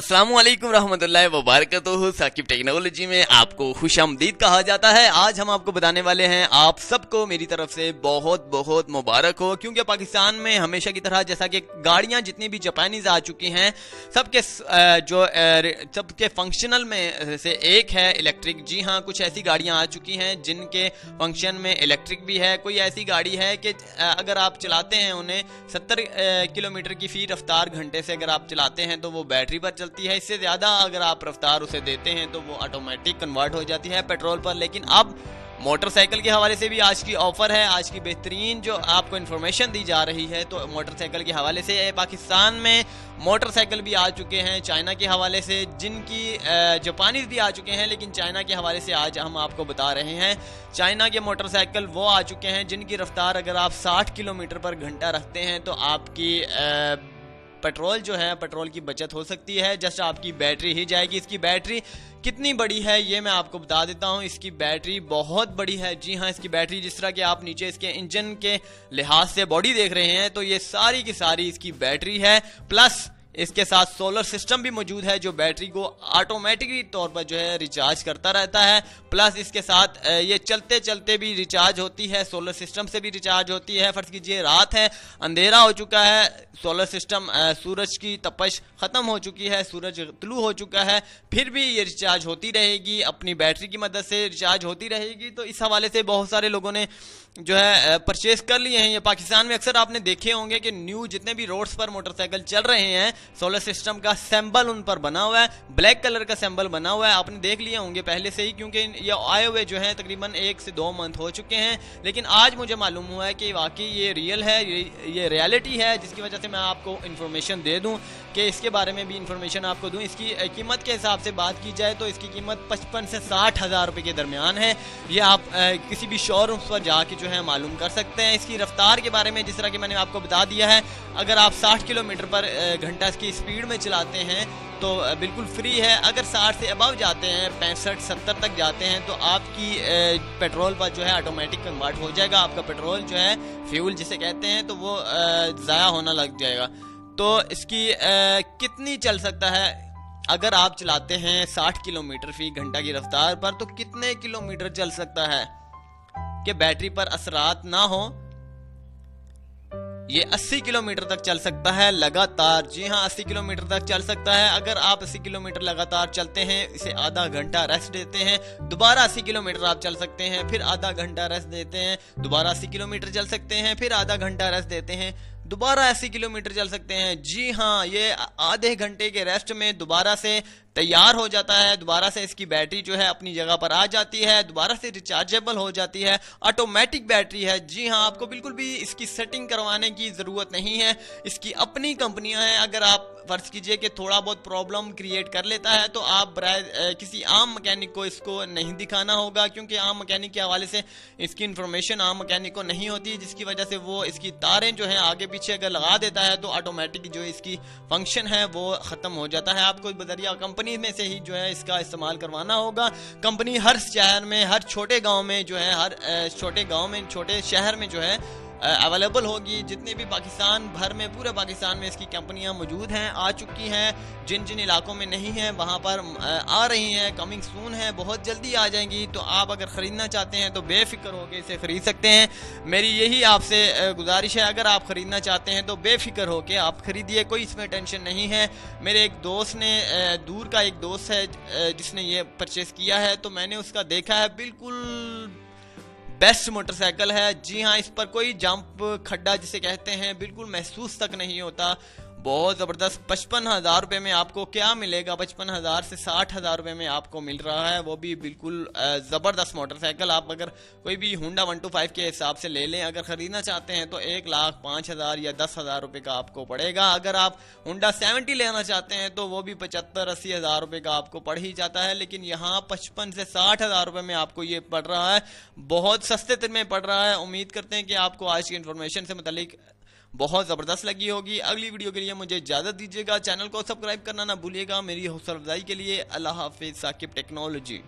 अस्सलामुअलैकुम रहमतुल्लाहि व बरकातुहू। साकिब टेक्नोलॉजी में आपको खुशामदीद कहा जाता है। आज हम आपको बताने वाले हैं, आप सबको मेरी तरफ से बहुत बहुत मुबारक हो, क्योंकि पाकिस्तान में हमेशा की तरह जैसा कि गाड़ियां जितनी भी जापानीज आ चुकी हैं, सबके फंक्शनल में से एक है इलेक्ट्रिक। जी हाँ, कुछ ऐसी गाड़ियां आ चुकी हैं जिनके फंक्शन में इलेक्ट्रिक भी है। कोई ऐसी गाड़ी है कि अगर आप चलाते हैं उन्हें 70 किलोमीटर की फी रफ्तार घंटे से अगर आप चलाते हैं तो वो बैटरी पर चलती है। इससे ज्यादा अगर आप रफ्तार उसे देते हैं तो वो ऑटोमेटिक कन्वर्ट हो जाती है पेट्रोल पर। लेकिन अब मोटरसाइकिल के हवाले से भी आज की ऑफर है, आज की बेहतरीन जो आपको इन्फॉर्मेशन दी जा रही है। तो मोटरसाइकिल के हवाले से पाकिस्तान में मोटरसाइकिल भी आ चुके हैं चाइना के हवाले से, जिनकी जापानीज भी आ चुके हैं, लेकिन चाइना के हवाले से आज हम आपको बता रहे हैं। चाइना के मोटरसाइकिल वो आ चुके हैं जिनकी रफ्तार अगर आप 60 किलोमीटर पर घंटा रखते हैं तो आपकी पेट्रोल जो है, पेट्रोल की बचत हो सकती है। जस्ट आपकी बैटरी ही जाएगी। इसकी बैटरी कितनी बड़ी है ये मैं आपको बता देता हूँ। इसकी बैटरी बहुत बड़ी है। जी हाँ, इसकी बैटरी जिस तरह कि आप नीचे इसके इंजन के लिहाज से बॉडी देख रहे हैं, तो ये सारी की सारी इसकी बैटरी है। प्लस इसके साथ सोलर सिस्टम भी मौजूद है जो बैटरी को ऑटोमेटिकली तौर पर जो है रिचार्ज करता रहता है। प्लस इसके साथ ये चलते चलते भी रिचार्ज होती है, सोलर सिस्टम से भी रिचार्ज होती है। फर्ज कीजिए रात है, अंधेरा हो चुका है, सोलर सिस्टम सूरज की तपश खत्म हो चुकी है, सूरज तुलू हो चुका है, फिर भी ये रिचार्ज होती रहेगी, अपनी बैटरी की मदद से रिचार्ज होती रहेगी। तो इस हवाले से बहुत सारे लोगों ने जो है परचेज कर लिए हैं। ये पाकिस्तान में अक्सर आपने देखे होंगे कि न्यू जितने भी रोड्स पर मोटरसाइकिल चल रहे हैं, सोलर सिस्टम का सिंबल उन पर बना हुआ है, ब्लैक कलर का सिंबल बना हुआ है। आपने देख लिए होंगे पहले से ही, क्योंकि ये आए हुए जो है तकरीबन 1 से 2 मंथ हो चुके हैं। लेकिन आज मुझे मालूम हुआ है कि वाकई ये रियल है, ये रियलिटी है, जिसकी वजह से मैं आपको इन्फॉर्मेशन दे दूं कि इसके बारे में भी इन्फॉर्मेशन आपको दूं। इसकी कीमत के हिसाब से बात की जाए तो इसकी कीमत 55 से 60 हज़ार रुपये के दरमियान है। ये आप किसी भी शोरूम पर जाके जो है मालूम कर सकते हैं। इसकी रफ्तार के बारे में जिस तरह कि मैंने आपको बता दिया है, अगर आप 60 किलोमीटर पर घंटा की स्पीड में चलाते हैं तो बिल्कुल फ्री है। अगर 60 से अबव जाते हैं, 65-70 तक जाते हैं, तो आपकी पेट्रोल पर जो है ऑटोमेटिक कन्वर्ट हो जाएगा। आपका पेट्रोल जो है फ्यूल जिसे कहते हैं, तो वो ज़ाया होना लग जाएगा। तो इसकी कितनी चल सकता है अगर आप चलाते हैं 60 किलोमीटर फी घंटा की रफ्तार पर, तो कितने किलोमीटर चल सकता है कि बैटरी पर असरात ना हो। ये 80 किलोमीटर तक चल सकता है लगातार। जी हाँ, 80 किलोमीटर तक चल सकता है। अगर आप 80 किलोमीटर लगातार चलते हैं, इसे आधा घंटा रेस्ट देते हैं, दोबारा 80 किलोमीटर आप चल सकते हैं, फिर आधा घंटा रेस्ट देते हैं, दोबारा 80 किलोमीटर चल सकते हैं, फिर आधा घंटा रेस्ट देते हैं, दोबारा 80 किलोमीटर चल सकते हैं। जी हाँ, ये आधे घंटे के रेस्ट में दोबारा से तैयार हो जाता है, दोबारा से इसकी बैटरी जो है अपनी जगह पर आ जाती है, दोबारा से रिचार्जेबल हो जाती है, ऑटोमेटिक बैटरी है। जी हाँ, आपको बिल्कुल भी इसकी सेटिंग करवाने की ज़रूरत नहीं है। इसकी अपनी कंपनियां हैं। अगर आप फर्ज कीजिए कि थोड़ा बहुत प्रॉब्लम क्रिएट कर लेता है, तो आप किसी आम मैकेनिक को इसको नहीं दिखाना होगा, क्योंकि आम मैकेनिक के हवाले से इसकी इन्फॉर्मेशन आम मैकेनिक को नहीं होती, जिसकी वजह से वो इसकी तारें जो हैं आगे पीछे अगर लगा देता है तो ऑटोमेटिक जो इसकी फंक्शन है वो ख़त्म हो जाता है। आपको बदरिया कंपनी में से ही जो है इसका इस्तेमाल करवाना होगा। कंपनी हर शहर में, हर छोटे गांव में जो है, हर छोटे गांव में, छोटे शहर में जो है अवेलेबल होगी। जितने भी पाकिस्तान भर में, पूरे पाकिस्तान में इसकी कंपनियां मौजूद हैं, आ चुकी हैं। जिन जिन इलाकों में नहीं हैं वहां पर आ रही हैं, कमिंग सून है, बहुत जल्दी आ जाएंगी। तो आप अगर ख़रीदना चाहते हैं तो बेफिक्र होकर इसे ख़रीद सकते हैं। मेरी यही आपसे गुजारिश है, अगर आप ख़रीदना चाहते हैं तो बेफिक्र होकर आप ख़रीदिए, कोई इसमें टेंशन नहीं है। मेरे एक दोस्त ने, दूर का एक दोस्त है जिसने ये परचेस किया है, तो मैंने उसका देखा है, बिल्कुल बेस्ट मोटरसाइकिल है। जी हाँ, इस पर कोई जंप, खड्डा जिसे कहते हैं, बिल्कुल महसूस तक नहीं होता। बहुत ज़बरदस्त। 55 हज़ार रुपये में आपको क्या मिलेगा? 55 हज़ार से 60 हज़ार रुपये में आपको मिल रहा है, वो भी बिल्कुल ज़बरदस्त मोटरसाइकिल। आप अगर कोई भी होंडा 125 के हिसाब से ले लें, अगर ख़रीदना चाहते हैं तो 1,05,000 या 10,000 रुपये का आपको पड़ेगा। अगर आप होंडा 70 लेना चाहते हैं तो वो भी 75-80 हज़ार रुपये का आपको पड़ ही जाता है। लेकिन यहाँ 55 से 60 हज़ार रुपये में आपको ये पड़ रहा है, बहुत सस्ते में पड़ रहा है। उम्मीद करते हैं कि आपको आज की इन्फॉर्मेशन से मुतालिक बहुत ज़बरदस्त लगी होगी। अगली वीडियो के लिए मुझे इजाज़त दीजिएगा। चैनल को सब्सक्राइब करना ना भूलिएगा मेरी हौसला अफजाई के लिए। अल्लाह हाफिज़। साकिब टेक्नोलॉजी।